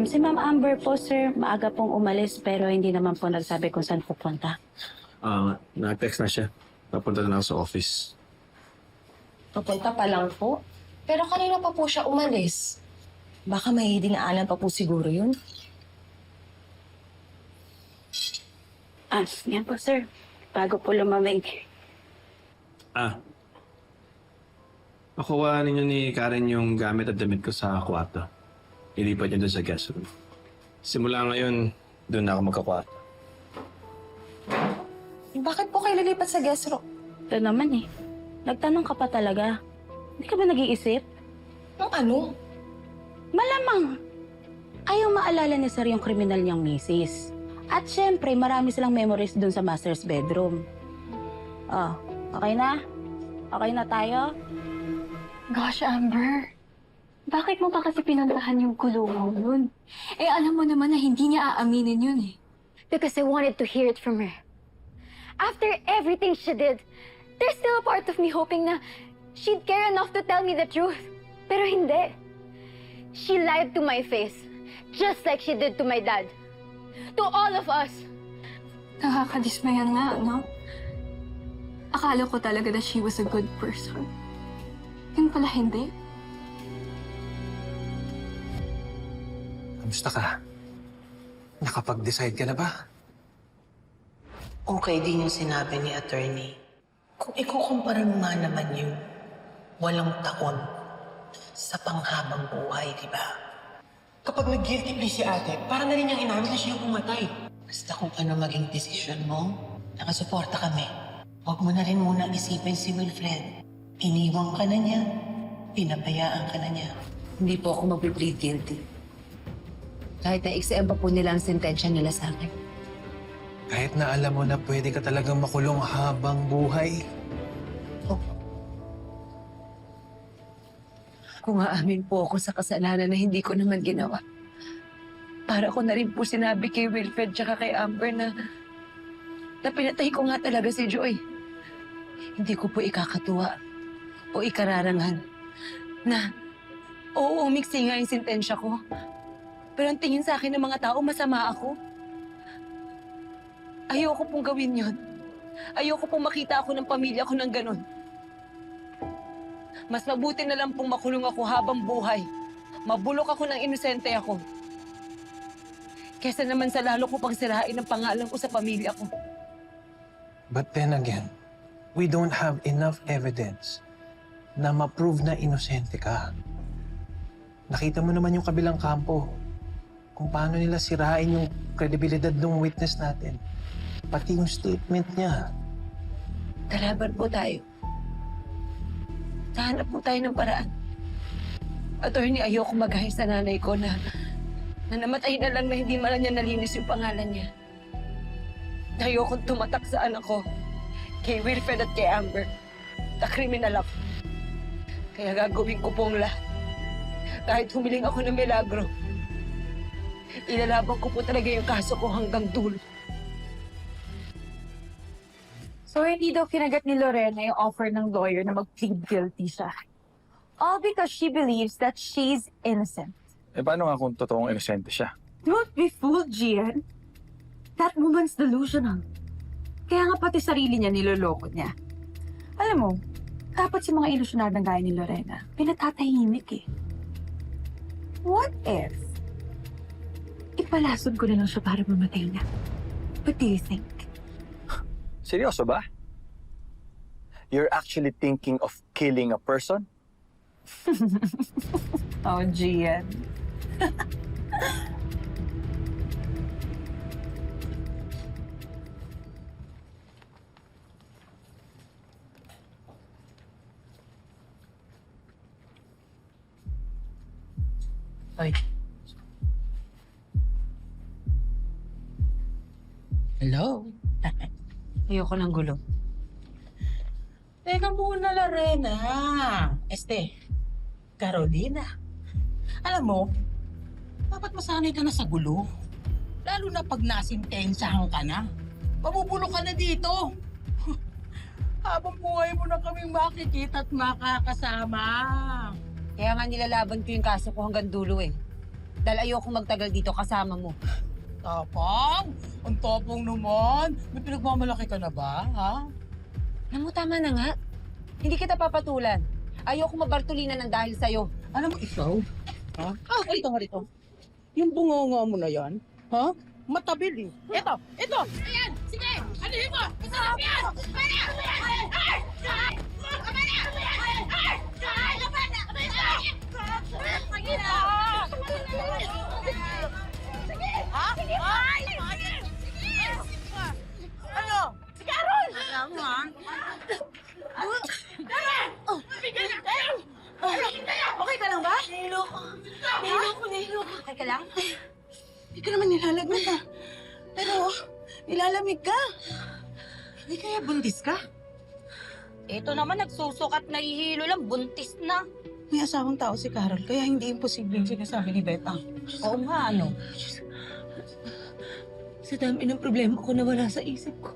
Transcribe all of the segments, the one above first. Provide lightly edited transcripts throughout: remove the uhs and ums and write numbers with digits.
Si Ma'am Amber po, sir, maaga pong umalis pero hindi naman po nagsabi kung saan pupunta. Nag-text na siya. Papunta na ako sa office. Papunta pa lang po. Pero kanina pa po siya umalis. Baka may dinaanan pa po siguro yun. Yan po, sir. Bago po lumamig. Makuha ninyo ni Karen yung gamit at damit ko sa kwarto. Ilipat niyo doon sa guest room. Simula ngayon, doon na ako magkakwarto. Bakit po kayo lilipat sa guest room? Ito naman eh. Nagtanong ka pa talaga. Hindi ka ba nag-iisip? Ang ano? Malamang. Ayaw maalala ni sir yung kriminal niyang misis. At syempre, marami silang memories dun sa master's bedroom. Oh, okay na? Okay na tayo? Gosh, Amber. Bakit mo pa kasi pinuntahan yung kulungan yun? Eh, alam mo naman na hindi niya aaminin yun eh. Because I wanted to hear it from her. After everything she did, there's still a part of me hoping na she'd care enough to tell me the truth. Pero hindi. She lied to my face, just like she did to my dad. To all of us. Nakakadismayan nga, no? Akala ko talaga na she was a good person. Yun pala hindi. Kamusta ka? Nakapag-decide ka na ba? Okay din yung sinabi ni attorney. Kung ikukumpara mo nga naman yung walang taon sa panghabang buhay, di ba? Kapag nag-guilty plea si ate, para na rin niyang inamin na siya yung pumatay. Basta kung ano maging desisyon mo, nakasuporta kami. Huwag mo na rin muna isipin si Wilfred. Iniwang ka na niya, pinabayaan ka na niya. Hindi po ako mag-plead guilty. Kahit na-exam pa po nila ang sentensya nila sa akin. Kahit na alam mo na pwede ka talagang makulong habang buhay. Kung aamin po ako sa kasalanan na hindi ko naman ginawa, para ko na rin po sinabi kay Wilfred tsaka kay Amber na pinatay ko nga talaga si Joy. Hindi ko po ikakatuwa o ikararangan na oo, umiksi nga yung sentensya ko. Pero ang tingin sa akin ng mga tao, masama ako. Ayoko pong gawin yun. Ayoko pong makita ako ng pamilya ko ng ganun. Mas mabuti na lang pong makulong ako habang buhay. Mabulok ako ng inosente ako. Kesa naman sa lalo ko pang sirain ang pangalan ko sa pamilya ko. But then again, we don't have enough evidence na ma-prove na inosente ka. Nakita mo naman yung kabilang kampo. Kung paano nila sirain yung kredibilidad ng witness natin. Pati yung statement niya. Kalaban po tayo. Hanap po tayo ng paraan. Attorney, ayoko maghahay sa nanay ko na namatay na lang na hindi man lang niya nalinis yung pangalan niya. Ayoko tumatak sa anak ko, kay Wilfred at kay Amber. Na-criminal ako. Kaya gagawin ko pong lahat. Kahit humiling ako ng milagro, ilalaban ko po talaga yung kaso ko hanggang dulo. So, hindi daw kinagat ni Lorena yung offer ng lawyer na mag-plead guilty siya. All because she believes that she's innocent. Eh, paano nga kung totoong inosente siya? Don't be fooled, Gian. That woman's delusional. Kaya nga pati sarili niya niloloko niya. Alam mo, dapat si mga ilusyonadang gaya ni Lorena, pinatatahimik eh. What if ipalasod ko na lang siya para mamatay na? What do you think? Seryoso ba? You're actually thinking of killing a person? Oh, Gian. Ay. Hello? Ayoko ng gulo. Teka muna, Lorena. Carolina. Alam mo, dapat masanay ka na sa gulo. Lalo na pag nasintensahan ka na. Mabubulok ka na dito. Habang buhay mo na kaming makikita at makakasama. Kaya nga nilalaban ko yung kaso ko hanggang dulo eh. Dahil ayoko magtagal dito kasama mo. Tapang? Ang tapang naman. May pinagmamalaki ka na ba, ha? Alam mo, tama na nga. Hindi kita papatulan. Ayoko mabartulina ng dahil sa'yo. Alam mo, ikaw? Ha? Halika nga rito. Yung bunganga mo na yan, ha? Matabil eh. Ito! Ayan! Sige! Anuhin mo! Masarap yan! Ano? Si Carol! Alam mo, ha? Okay ka lang ba? Nahilo ko. Okay ka lang? Hindi ka naman nilalagnan na. Pero, nilalamig ka. Hindi kaya buntis ka? Ito naman, nagsusukat, nahihilo lang, buntis na. May asawang tao si Carol, kaya hindi imposible yung sinasabi ni Betang. Oo nga, ano? Sa dami ng problema ko na wala sa isip ko.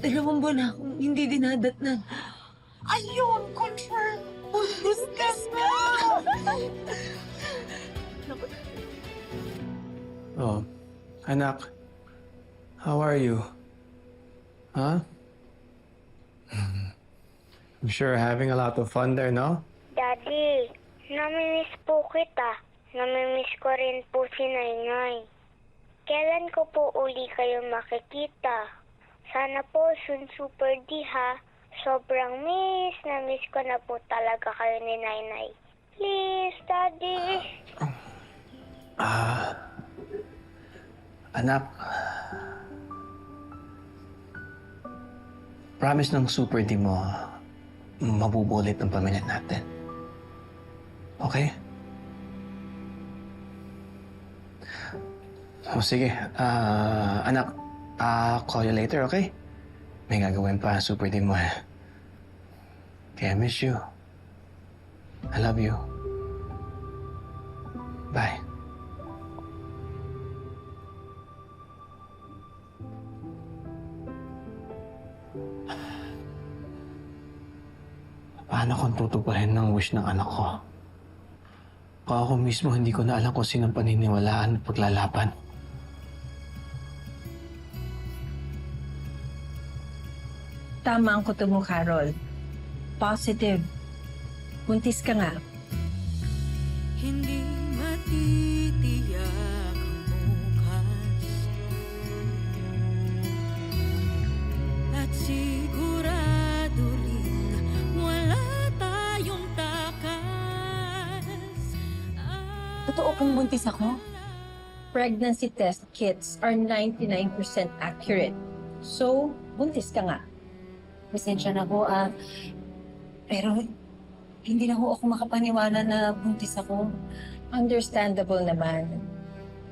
2 buwan na akong hindi dinadatnan. Ayun! Confirm! Buntis ka na! Oh, anak. How are you? Huh? I'm sure having a lot of fun there, no? Daddy, namimiss po kita. Namimiss ko rin po si Nainay. Kailan ko po uli kayo makikita? Sana po soon Super D ha. Sobrang na miss ko na po talaga kayo ni Nainay. Please, Daddy. Anak. Promise ng Super D mo, mabubulit ang pamilya natin. Okay? O sige, anak, call you later, okay? May gagawin pa ang Super D mo. Kaya I miss you. I love you. Bye. Paano kung tutuparin ng wish ng anak ko? Ako mismo hindi ko na alam kung sinong paniniwalaan at paglalaban. Tama ang kuto mo, Carol. Positive. Buntis ka nga. Hindi matitiyak ang bukas at sigurado rin wala tayong takas. Totoo pong buntis ako. Pregnancy test kits are 99% accurate. So, buntis ka nga. Pasensya na po, pero hindi na ho ako makapaniwala na buntis ako. Understandable naman.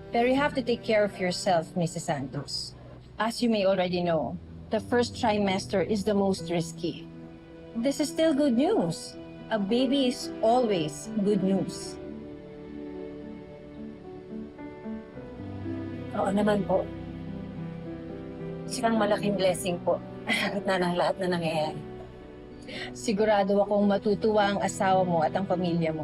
Pero you have to take care of yourself, Mrs. Santos. As you may already know, the first trimester is the most risky. This is still good news. A baby is always good news. Oo naman po. Isang malaking blessing po. At na ng lahat na nangyayari. Sigurado akong matutuwa ang asawa mo at ang pamilya mo.